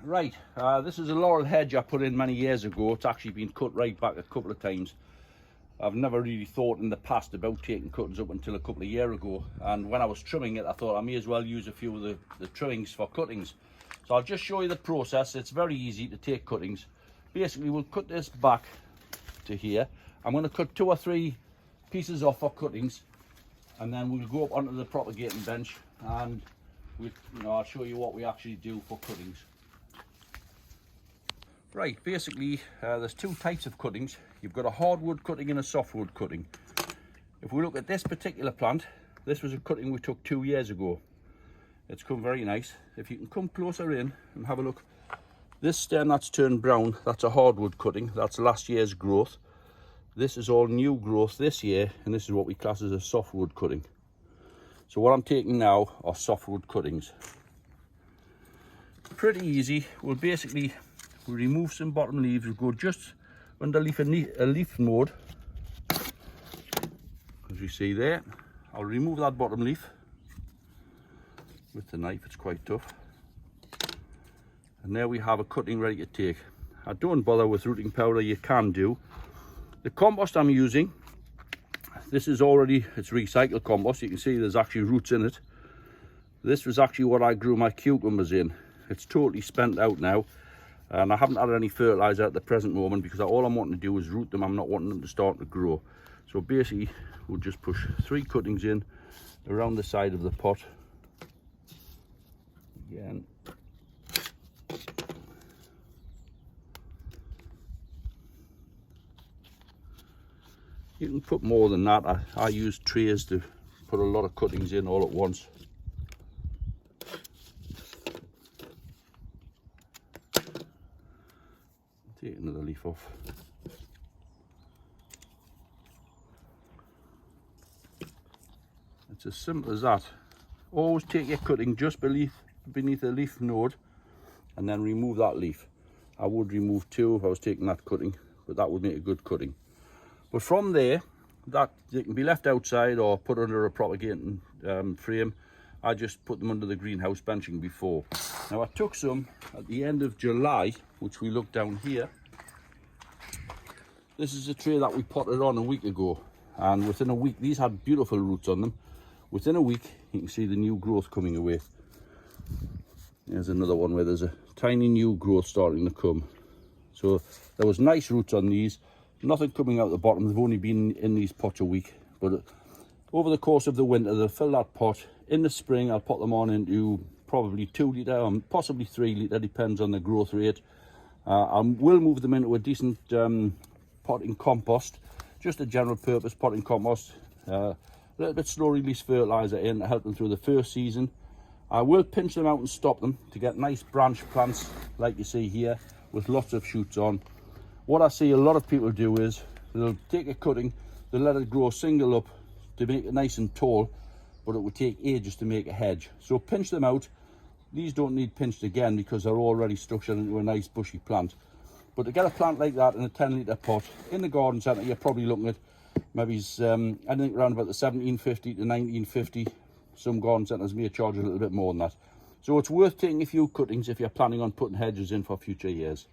Right, this is a laurel hedge I put in many years ago. It's actually been cut right back a couple of times. I've never really thought in the past about taking cuttings up until a couple of years ago, and when I was trimming it I thought I may as well use a few of the trimmings for cuttings. So I'll just show you the process. It's very easy to take cuttings. Basically we'll cut this back to here. I'm going to cut 2 or 3 pieces off for cuttings, and then we'll go up onto the propagating bench and I'll show you what we actually do for cuttings. Right, basically there's 2 types of cuttings. You've got a hardwood cutting and a softwood cutting. If we look at this particular plant, this was a cutting we took 2 years ago. It's come very nice. If you can come closer in and have a look, this stem that's turned brown, that's a hardwood cutting. That's last year's growth. This is all new growth this year, and this is what we class as a softwood cutting. So what I'm taking now are softwood cuttings. Pretty easy. We'll remove some bottom leaves. We'll go just underneath a leaf node, as you see there. I'll remove that bottom leaf with the knife. It's quite tough. And there we have a cutting ready to take. I don't bother with rooting powder. You can do. The compost I'm using, this is it's recycled compost. You can see there's actually roots in it. This was actually what I grew my cucumbers in. It's totally spent out now, and I haven't added any fertilizer at the present moment because all I'm wanting to do is root them. I'm not wanting them to start to grow. So basically we'll just push 3 cuttings in around the side of the pot. Again, you can put more than that. I use trays to put a lot of cuttings in all at once. Take another leaf off. It's as simple as that. Always take your cutting just beneath the leaf node and then remove that leaf. I would remove 2 if I was taking that cutting, but that would make a good cutting. But from there, that they can be left outside or put under a propagating frame. I just put them under the greenhouse benching before. Now I took some at the end of July, which we look down here. This is a tray that we potted on a week ago, and within a week, these had beautiful roots on them. Within a week, you can see the new growth coming away. There's another one where there's a tiny new growth starting to come. So there was nice roots on these. Nothing coming out the bottom. They've only been in these pots a week, but over the course of the winter they'll fill that pot. In the spring I'll put them on into probably 2 litre, possibly 3 litre, depends on the growth rate. I will move them into a decent potting compost, just a general purpose potting compost. A little bit slow release fertilizer in to help them through the first season. I will pinch them out and stop them to get nice branch plants like you see here with lots of shoots on. What I see a lot of people do is they'll take a cutting, they'll let it grow single up to make it nice and tall, but it would take ages to make a hedge. So pinch them out. These don't need pinched again because they're already structured into a nice bushy plant. But to get a plant like that in a 10 litre pot in the garden centre, you're probably looking at maybe anything around about the 1750 to 1950. Some garden centres may charge a little bit more than that. So it's worth taking a few cuttings if you're planning on putting hedges in for future years.